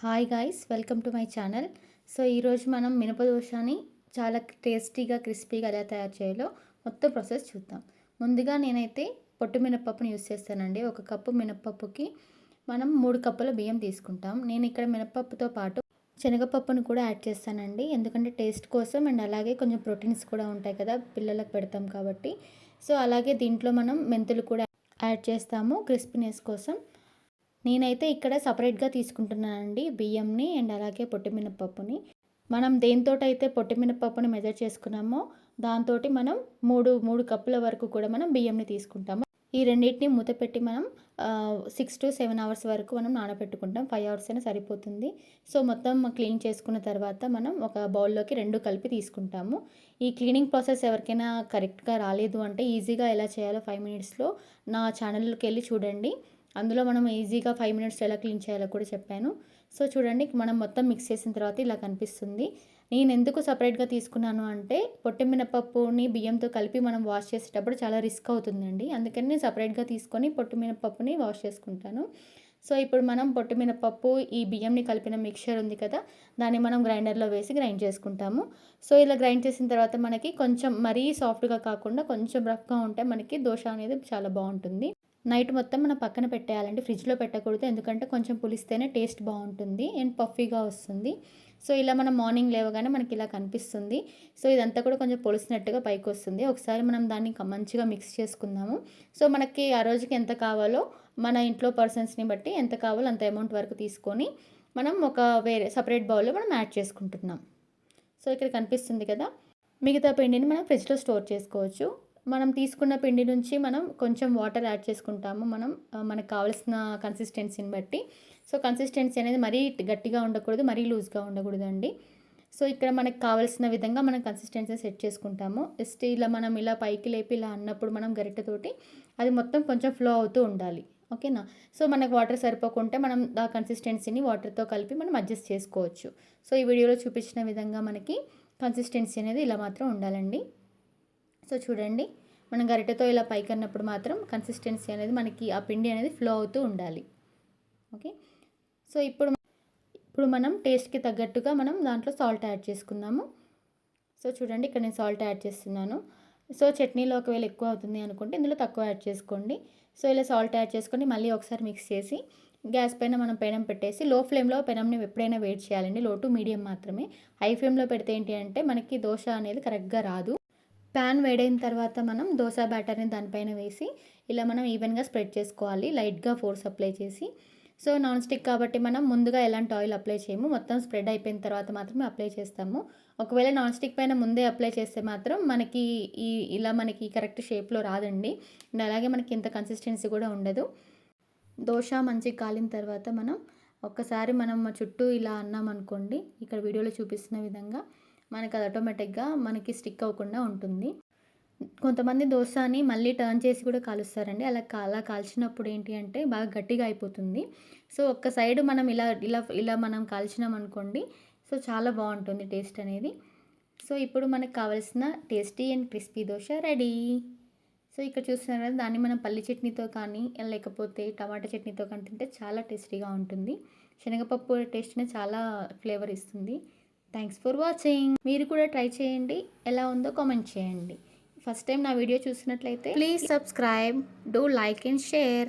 Hi guys, welcome to my channel. So ఈరోజు మనం మినప దోశని చాలా టేస్టీగా క్రిస్పీగా ఎలా తయారు చేయాలో మొత్తం ప్రాసెస్ చూద్దాం. ముందుగా నేనైతే పొట్టు మినపప్పుని యూస్ చేస్తానండి. ఒక కప్పు మినపప్పుకి మనం 3 కప్పుల బియ్యం తీసుకుంటాం. నేను ఇక్కడ మినపప్పుతో పాటు శనగపప్పును కూడా యాడ్ చేస్తానండి. ఎందుకంటే టేస్ట్ కోసం అండ్ అలాగే కొంచెం ప్రోటీన్స్ కూడా ఉంటాయి కదా, పిల్లలకు పెడతాం కాబట్టి. సో అలాగే దీంట్లో మనం మెంతులు కూడా యాడ్ చేస్తాము క్రిస్పీనెస్ కోసం. నేనైతే ఇక్కడ సపరేట్గా తీసుకుంటున్నానండి బియ్యంని అండ్ అలాగే పొట్టి మినపప్పుని. మనం దేనితోటైతే పొట్టి మినపప్పుని మెజర్ చేసుకున్నామో దాంతో మనం మూడు కప్పుల వరకు కూడా మనం బియ్యంని తీసుకుంటాము. ఈ రెండింటిని మూత పెట్టి మనం 6 to 7 అవర్స్ వరకు మనం నానబెట్టుకుంటాం. 5 అవర్స్ అయినా సరిపోతుంది. సో మొత్తం క్లీన్ చేసుకున్న తర్వాత మనం ఒక బౌల్లోకి రెండు కలిపి తీసుకుంటాము. ఈ క్లీనింగ్ ప్రాసెస్ ఎవరికైనా కరెక్ట్గా రాలేదు అంటే ఈజీగా ఎలా చేయాలో 5 మినిట్స్లో నా ఛానల్లోకి వెళ్ళి చూడండి. అందులో మనం ఈజీగా 5 మినిట్స్లో ఎలా క్లీన్ చేయాలో కూడా చెప్పాను. సో చూడండి, మనం మొత్తం మిక్స్ చేసిన తర్వాత ఇలా కనిపిస్తుంది. నేను ఎందుకు సపరేట్గా తీసుకున్నాను అంటే పొట్టి మినపప్పుని బియ్యంతో కలిపి మనం వాష్ చేసేటప్పుడు చాలా రిస్క్ అవుతుందండి. అందుకని నేను సపరేట్గా తీసుకొని పొట్టి మినపప్పుని వాష్ చేసుకుంటాను. సో ఇప్పుడు మనం పొట్టి మినపప్పు ఈ బియ్యంని కలిపిన మిక్చర్ ఉంది కదా, దాన్ని మనం గ్రైండర్లో వేసి గ్రైండ్ చేసుకుంటాము. సో ఇలా గ్రైండ్ చేసిన తర్వాత మనకి కొంచెం మరీ సాఫ్ట్గా కాకుండా కొంచెం రఫ్గా ఉంటే మనకి దోశ అనేది చాలా బాగుంటుంది. నైట్ మొత్తం మనం పక్కన పెట్టేయాలండి, ఫ్రిడ్జ్లో పెట్టకూడదు. ఎందుకంటే కొంచెం పులిస్తేనే టేస్ట్ బాగుంటుంది అండ్ పఫీగా వస్తుంది. సో ఇలా మనం మార్నింగ్ లేవగానే మనకి ఇలా కనిపిస్తుంది. సో ఇదంతా కూడా కొంచెం పొలిసినట్టుగా పైకి వస్తుంది. ఒకసారి మనం దాన్ని మంచిగా మిక్స్ చేసుకుందాము. సో మనకి ఆ రోజుకి ఎంత కావాలో మన ఇంట్లో పర్సన్స్ని బట్టి ఎంత కావాలో అంత అమౌంట్ వరకు తీసుకొని మనం ఒక వేరే సపరేట్ బౌల్లో మనం యాడ్ చేసుకుంటున్నాం. సో ఇక్కడ కనిపిస్తుంది కదా, మిగతా పిండిని మనం ఫ్రిడ్జ్లో స్టోర్ చేసుకోవచ్చు. మనం తీసుకున్న పిండి నుంచి మనం కొంచెం వాటర్ యాడ్ చేసుకుంటాము. మనకు కావాల్సిన కన్సిస్టెన్సీని బట్టి. సో కన్సిస్టెన్సీ అనేది మరీ గట్టిగా ఉండకూడదు, మరీ లూజ్గా ఉండకూడదండి. సో ఇక్కడ మనకు కావాల్సిన విధంగా మనం కన్సిస్టెన్సీ సెట్ చేసుకుంటాము. జస్ట్ ఇలా మనం ఇలా పైకి లేపి ఇలా అన్నప్పుడు మనం గరిటెతోటి అది మొత్తం కొంచెం ఫ్లో అవుతూ ఉండాలి. ఓకేనా? సో మనకు వాటర్ సరిపోకుంటే మనం ఆ కన్సిస్టెన్సీని వాటర్తో కలిపి మనం అడ్జస్ట్ చేసుకోవచ్చు. సో ఈ వీడియోలో చూపించిన విధంగా మనకి కన్సిస్టెన్సీ అనేది ఇలా మాత్రం ఉండాలండి. సో చూడండి, మనం గరిటెతో ఇలా పైకి అన్నప్పుడు మాత్రం కన్సిస్టెన్సీ అనేది మనకి ఆ పిండి అనేది ఫ్లో అవుతూ ఉండాలి. ఓకే. సో ఇప్పుడు మనం టేస్ట్కి తగ్గట్టుగా మనం దాంట్లో సాల్ట్ యాడ్ చేసుకుందాము. సో చూడండి, ఇక్కడ నేను సాల్ట్ యాడ్ చేస్తున్నాను. సో చట్నీలో ఒకవేళ ఎక్కువ అవుతుంది అనుకుంటే ఇందులో తక్కువ యాడ్ చేసుకోండి. సో ఇలా సాల్ట్ యాడ్ చేసుకొని మళ్ళీ ఒకసారి మిక్స్ చేసి గ్యాస్ పైన మనం పెనం పెట్టేసి లో ఫ్లేమ్లో పెనంని ఎప్పుడైనా వేడి చేయాలండి. లో టు మీడియం మాత్రమే. హై ఫ్లేమ్లో పెడితే ఏంటి అంటే మనకి దోశ అనేది కరెక్ట్గా రాదు. ప్యాన్ వేడైన తర్వాత మనం దోశ బ్యాటర్ని దానిపైన వేసి ఇలా మనం ఈవెన్గా స్ప్రెడ్ చేసుకోవాలి, లైట్గా ఫోర్స్ అప్లై చేసి. సో నాన్ స్టిక్ కాబట్టి మనం ముందుగా ఎలాంటి ఆయిల్ అప్లై చేయము, మొత్తం స్ప్రెడ్ అయిపోయిన తర్వాత మాత్రమే అప్లై చేస్తాము. ఒకవేళ నాన్ స్టిక్ పైన ముందే అప్లై చేస్తే మాత్రం మనకి ఇలా మనకి కరెక్ట్ షేప్లో రాదండి. అండ్ అలాగే మనకి ఇంత కన్సిస్టెన్సీ కూడా ఉండదు. దోశ మంచిగా కాలిన తర్వాత మనం ఒక్కసారి మనం చుట్టూ ఇలా అన్నామనుకోండి, ఇక్కడ వీడియోలో చూపిస్తున్న విధంగా మనకి అది ఆటోమేటిక్గా మనకి స్టిక్ అవ్వకుండా ఉంటుంది. కొంతమంది దోశని మళ్ళీ టర్న్ చేసి కూడా కాలుస్తారండి. అలా కాల్చినప్పుడు ఏంటి అంటే బాగా గట్టిగా అయిపోతుంది. సో ఒక్క సైడ్ మనం ఇలా ఇలా ఇలా మనం కాల్చినాం అనుకోండి, సో చాలా బాగుంటుంది టేస్ట్ అనేది. సో ఇప్పుడు మనకు కావాల్సిన tasty and crispy dosa ready. So ఇక్కడ చూస్తున్నారు కదా, దాన్ని మనం పల్లి చట్నీతో కానీ లేకపోతే టమాటా చట్నీతో కానీ తింటే చాలా టేస్టీగా ఉంటుంది. శనగపప్పు టేస్ట్ని చాలా ఫ్లేవర్ ఇస్తుంది. Thanks for watching. మీరు కూడా ట్రై చేయండి, ఎలా ఉందో కామెంట్ చేయండి. ఫస్ట్ టైం నా వీడియో చూసినట్లయితే please subscribe, do like and share.